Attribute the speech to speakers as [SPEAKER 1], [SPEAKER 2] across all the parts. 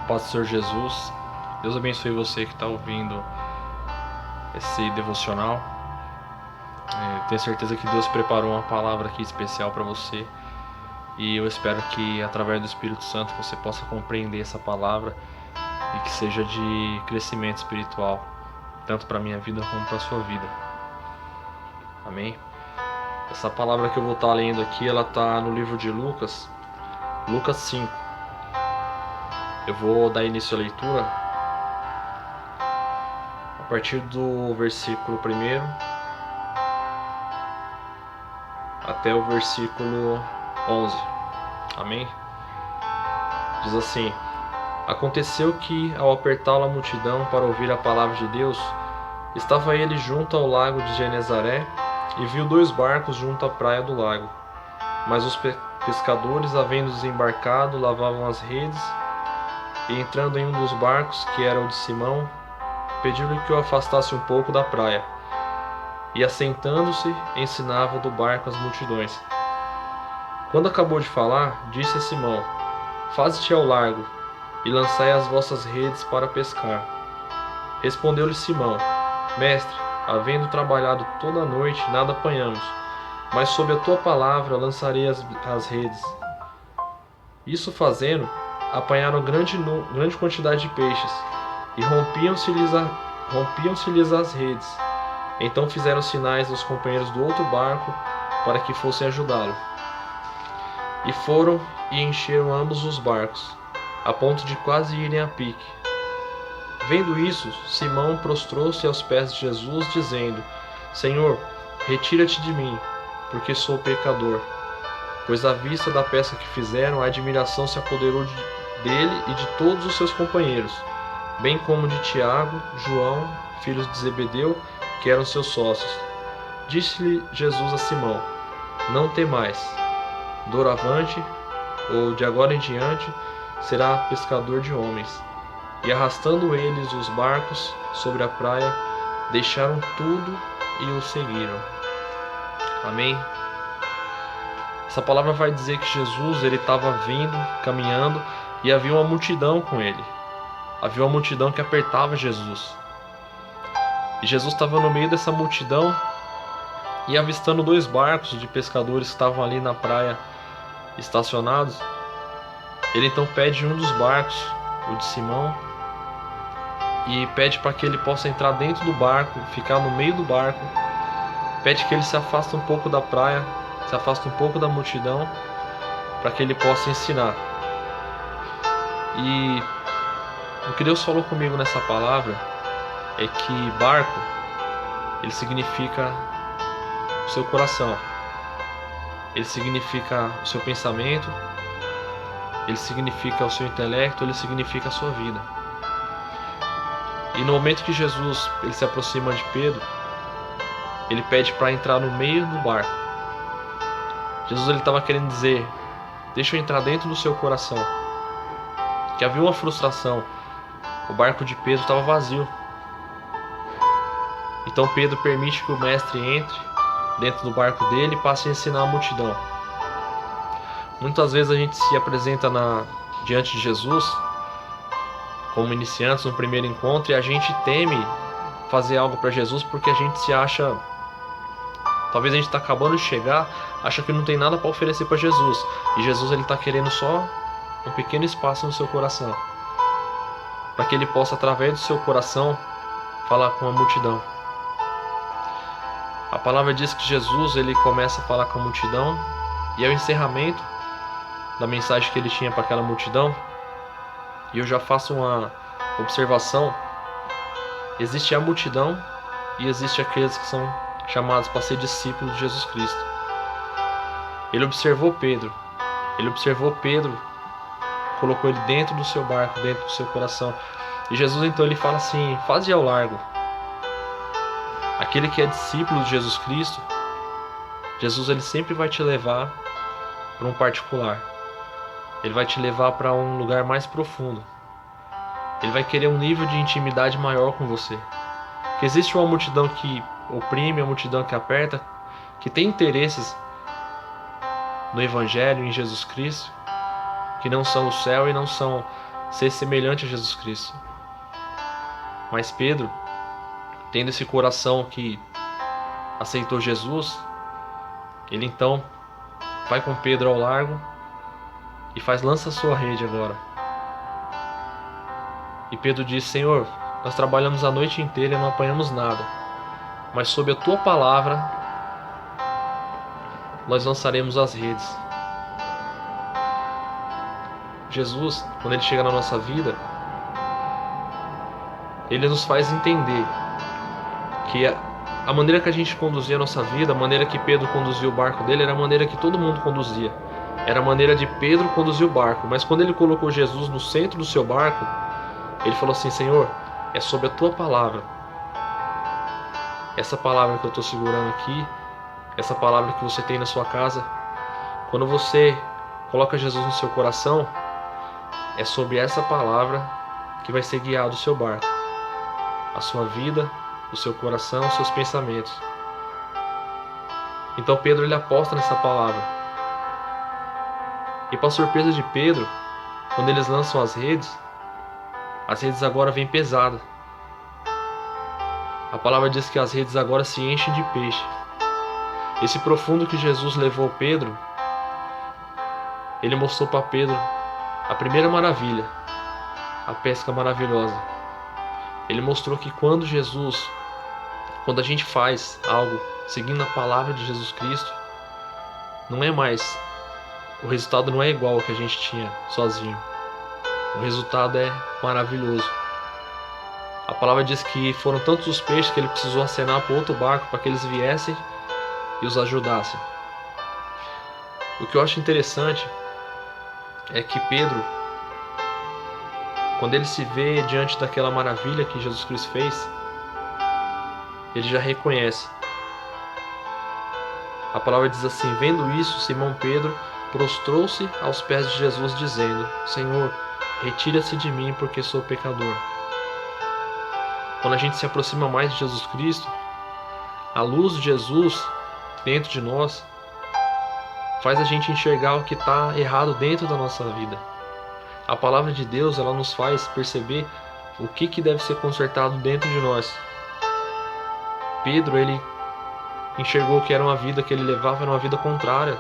[SPEAKER 1] Paz do Senhor Jesus. Deus abençoe você que está ouvindo esse devocional. Tenho certeza que Deus preparou uma palavra aqui especial para você. E eu espero que através do Espírito Santo você possa compreender essa palavra e que seja de crescimento espiritual, tanto para a minha vida como para a sua vida. Amém? Essa palavra que eu vou estar lendo aqui, ela está no livro de Lucas 5. Eu vou dar início à leitura a partir do versículo 1 até o versículo 11. Amém? Diz assim: Aconteceu que, ao apertá-lo a multidão para ouvir a palavra de Deus, estava ele junto ao lago de Genezaré e viu 2 barcos junto à praia do lago. Mas os pescadores, havendo desembarcado, lavavam as redes, e entrando em um dos barcos, que era o de Simão, pediu-lhe que o afastasse um pouco da praia. E assentando-se, ensinava do barco as multidões. Quando acabou de falar, disse a Simão: Faze-te ao largo, e lançai as vossas redes para pescar. Respondeu-lhe Simão: Mestre, havendo trabalhado toda a noite, nada apanhamos, mas sob a tua palavra lançarei as redes. Isso fazendo, apanharam grande quantidade de peixes, e rompiam-se-lhes as redes. Então fizeram sinais aos companheiros do outro barco para que fossem ajudá-lo. E foram e encheram ambos os barcos, a ponto de quase irem a pique. Vendo isso, Simão prostrou-se aos pés de Jesus, dizendo: Senhor, retira-te de mim, porque sou pecador. Pois à vista da peça que fizeram, a admiração se apoderou dele e de todos os seus companheiros, bem como de Tiago, João, filhos de Zebedeu, que eram seus sócios. Disse-lhe Jesus a Simão: Não temais, doravante, ou de agora em diante, será pescador de homens. E arrastando eles os barcos sobre a praia, deixaram tudo e o seguiram. Amém? Essa palavra vai dizer que Jesus ele estava vindo, caminhando, e havia uma multidão com ele. Havia uma multidão que apertava Jesus. E Jesus estava no meio dessa multidão e, avistando 2 barcos de pescadores que estavam ali na praia estacionados, ele então pede um dos barcos, o de Simão, e pede para que ele possa entrar dentro do barco, ficar no meio do barco. Pede que ele se afaste um pouco da praia, se afaste um pouco da multidão, para que ele possa ensinar. E o que Deus falou comigo nessa palavra é que barco, ele significa o seu coração, ele significa o seu pensamento, ele significa o seu intelecto, ele significa a sua vida. E no momento que Jesus ele se aproxima de Pedro, ele pede para entrar no meio do barco. Jesus ele estava querendo dizer: deixa eu entrar dentro do seu coração. Que havia uma frustração. O barco de Pedro estava vazio. Então Pedro permite que o mestre entre dentro do barco dele e passe a ensinar a multidão. Muitas vezes a gente se apresenta diante de Jesus como iniciantes no primeiro encontro, e a gente teme fazer algo para Jesus porque a gente se acha, talvez a gente está acabando de chegar, acha que não tem nada para oferecer para Jesus, e Jesus ele está querendo só um pequeno espaço no seu coração, para que ele possa, através do seu coração, falar com a multidão. A palavra diz que Jesus ele começa a falar com a multidão, e é o encerramento da mensagem que ele tinha para aquela multidão. E eu já faço uma observação: existe a multidão e existe aqueles que são chamados para ser discípulos de Jesus Cristo. Ele observou Pedro, colocou ele dentro do seu barco, dentro do seu coração. E Jesus então ele fala assim: faze ao largo. Aquele que é discípulo de Jesus Cristo, Jesus ele sempre vai te levar para um particular. Ele vai te levar para um lugar mais profundo. Ele vai querer um nível de intimidade maior com você. Porque existe uma multidão que oprime, uma multidão que aperta, que tem interesses no Evangelho, em Jesus Cristo, que não são o céu e não são ser semelhante a Jesus Cristo. Mas Pedro, tendo esse coração que aceitou Jesus, ele então vai com Pedro ao largo e lança a sua rede agora. E Pedro diz: Senhor, nós trabalhamos a noite inteira e não apanhamos nada, mas sob a tua palavra nós lançaremos as redes. Jesus, quando ele chega na nossa vida, ele nos faz entender que a maneira que a gente conduzia a nossa vida, a maneira que Pedro conduzia o barco dele, era a maneira que todo mundo conduzia. Era a maneira de Pedro conduzir o barco. Mas quando ele colocou Jesus no centro do seu barco, ele falou assim: Senhor, é sobre a tua palavra. Essa palavra que eu estou segurando aqui, essa palavra que você tem na sua casa, quando você coloca Jesus no seu coração, é sobre essa palavra que vai ser guiado o seu barco, a sua vida, o seu coração, os seus pensamentos. Então Pedro, ele aposta nessa palavra. E para surpresa de Pedro, quando eles lançam as redes agora vêm pesadas. A palavra diz que as redes agora se enchem de peixe. Esse profundo que Jesus levou Pedro, ele mostrou para Pedro a primeira maravilha, a pesca maravilhosa. Ele mostrou que quando a gente faz algo seguindo a palavra de Jesus Cristo, o resultado não é igual ao que a gente tinha sozinho. O resultado é maravilhoso. A palavra diz que foram tantos os peixes que ele precisou acenar para outro barco para que eles viessem e os ajudassem. O que eu acho interessante é que Pedro, quando ele se vê diante daquela maravilha que Jesus Cristo fez, ele já reconhece. A palavra diz assim: vendo isso, Simão Pedro prostrou-se aos pés de Jesus, dizendo: Senhor, retira-se de mim, porque sou pecador. Quando a gente se aproxima mais de Jesus Cristo, a luz de Jesus dentro de nós faz a gente enxergar o que está errado dentro da nossa vida. A palavra de Deus, ela nos faz perceber o que deve ser consertado dentro de nós. Pedro, ele enxergou que era uma vida que ele levava, era uma vida contrária.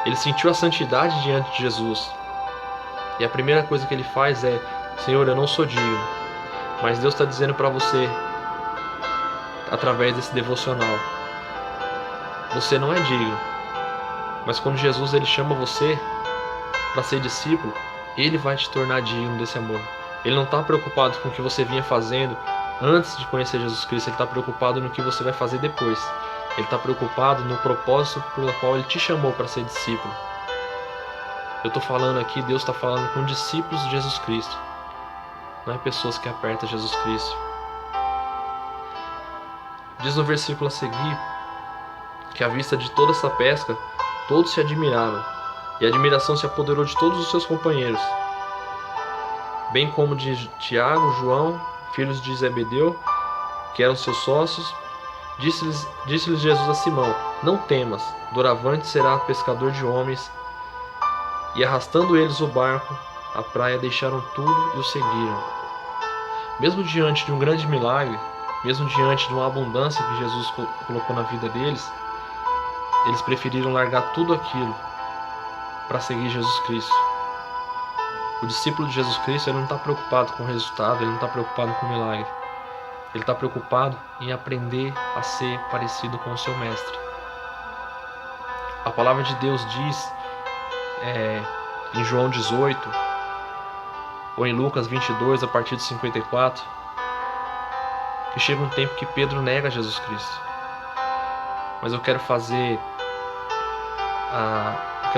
[SPEAKER 1] Ele sentiu a santidade diante de Jesus. E a primeira coisa que ele faz é: Senhor, eu não sou digno. Mas Deus está dizendo para você, através desse devocional, você não é digno. Mas quando Jesus, ele chama você para ser discípulo, ele vai te tornar digno desse amor. Ele não está preocupado com o que você vinha fazendo antes de conhecer Jesus Cristo. Ele está preocupado no que você vai fazer depois. Ele está preocupado no propósito pelo qual ele te chamou para ser discípulo. Eu estou falando aqui, Deus está falando com discípulos de Jesus Cristo. Não é pessoas que apertam Jesus Cristo. Diz no versículo a seguir que à vista de toda essa pesca, todos se admiraram, e a admiração se apoderou de todos os seus companheiros, bem como de Tiago, João, filhos de Zebedeu, que eram seus sócios. Disse-lhes Jesus a Simão: não temas, doravante será pescador de homens. E arrastando eles o barco à praia, deixaram tudo e o seguiram. Mesmo diante de um grande milagre, mesmo diante de uma abundância que Jesus colocou na vida deles, eles preferiram largar tudo aquilo para seguir Jesus Cristo. O discípulo de Jesus Cristo, ele não está preocupado com o resultado, ele não está preocupado com o milagre. Ele está preocupado em aprender a ser parecido com o seu mestre. A palavra de Deus diz em João 18 ou em Lucas 22, a partir de 54, que chega um tempo que Pedro nega Jesus Cristo. Mas eu quero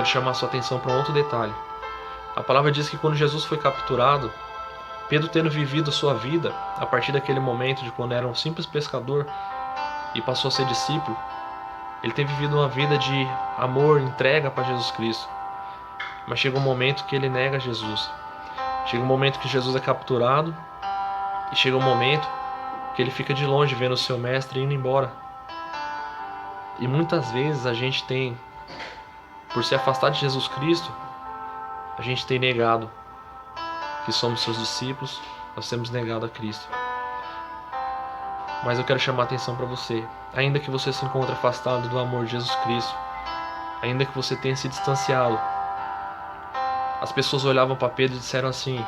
[SPEAKER 1] chamar a sua atenção para um outro detalhe. A palavra diz que quando Jesus foi capturado, Pedro, tendo vivido a sua vida a partir daquele momento de quando era um simples pescador e passou a ser discípulo, ele tem vivido uma vida de amor, entrega para Jesus Cristo. Mas chega um momento que ele nega Jesus. Chega um momento que Jesus é capturado e chega um momento que ele fica de longe vendo o seu mestre indo embora. E muitas vezes a gente tem, por se afastar de Jesus Cristo, a gente tem negado que somos seus discípulos, nós temos negado a Cristo. Mas eu quero chamar a atenção para você. Ainda que você se encontre afastado do amor de Jesus Cristo, ainda que você tenha se distanciado, as pessoas olhavam para Pedro e disseram assim: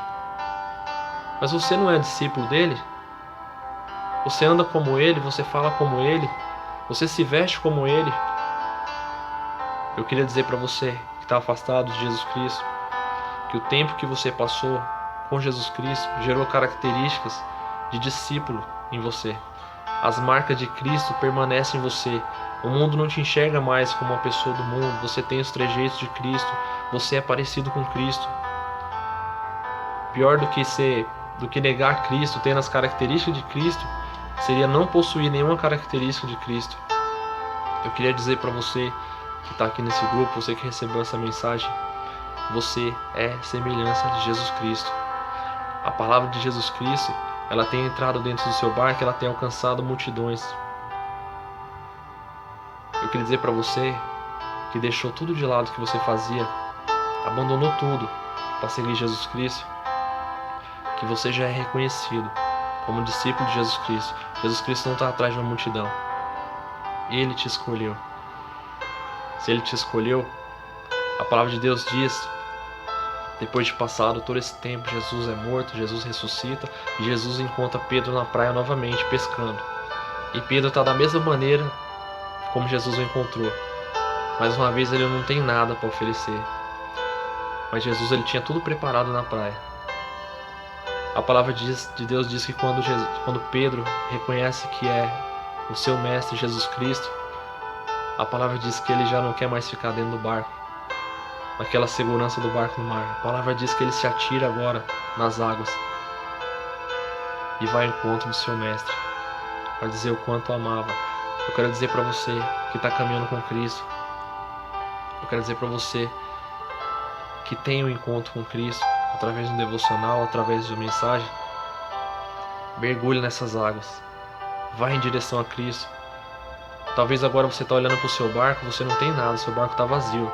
[SPEAKER 1] mas você não é discípulo dele? Você anda como ele, você fala como ele, você se veste como ele. Eu queria dizer para você que está afastado de Jesus Cristo, que o tempo que você passou com Jesus Cristo gerou características de discípulo em você. As marcas de Cristo permanecem em você. O mundo não te enxerga mais como uma pessoa do mundo. Você tem os trejeitos de Cristo. Você é parecido com Cristo. Pior do que negar Cristo, tendo as características de Cristo, seria não possuir nenhuma característica de Cristo. Eu queria dizer para você que está aqui nesse grupo, você que recebeu essa mensagem, você é semelhança de Jesus Cristo. A palavra de Jesus Cristo, ela tem entrado dentro do seu barco, ela tem alcançado multidões. Eu queria dizer para você que deixou tudo de lado que você fazia, abandonou tudo para seguir Jesus Cristo, que você já é reconhecido como discípulo de Jesus Cristo. Jesus Cristo não está atrás de uma multidão. Ele te escolheu. Se Ele te escolheu, a palavra de Deus diz: depois de passado todo esse tempo, Jesus é morto, Jesus ressuscita e Jesus encontra Pedro na praia novamente pescando. E Pedro está da mesma maneira como Jesus o encontrou. Mais uma vez ele não tem nada para oferecer. Mas Jesus, ele tinha tudo preparado na praia. A palavra de Deus diz que quando Pedro reconhece que é o seu mestre Jesus Cristo, a palavra diz que ele já não quer mais ficar dentro do barco, naquela segurança do barco no mar. A palavra diz que ele se atira agora nas águas e vai ao encontro do seu mestre, para dizer o quanto o amava. Eu quero dizer para você que está caminhando com Cristo, eu quero dizer para você que tem um encontro com Cristo, através de um devocional, através de uma mensagem, mergulhe nessas águas, vá em direção a Cristo. Talvez agora você está olhando para o seu barco, você não tem nada, seu barco está vazio.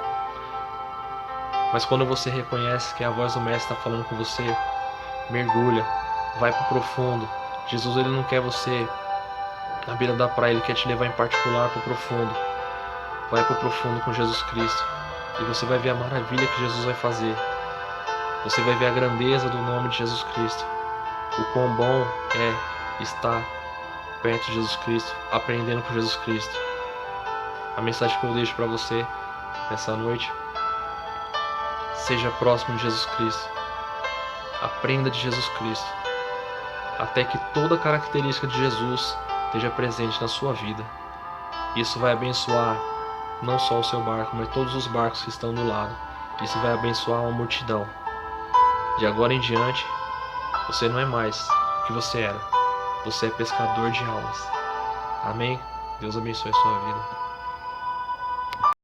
[SPEAKER 1] Mas quando você reconhece que a voz do Mestre está falando com você, mergulha, vai para o profundo. Jesus, ele não quer você na beira da praia, ele quer te levar em particular para o profundo. Vai para o profundo com Jesus Cristo e você vai ver a maravilha que Jesus vai fazer. Você vai ver a grandeza do nome de Jesus Cristo. O quão bom é estar perto de Jesus Cristo, aprendendo com Jesus Cristo. A mensagem que eu deixo para você nessa noite: seja próximo de Jesus Cristo. Aprenda de Jesus Cristo, até que toda característica de Jesus esteja presente na sua vida. Isso vai abençoar não só o seu barco, mas todos os barcos que estão do lado. Isso vai abençoar uma multidão. De agora em diante, você não é mais o que você era. Você é pescador de almas. Amém? Deus abençoe a sua vida.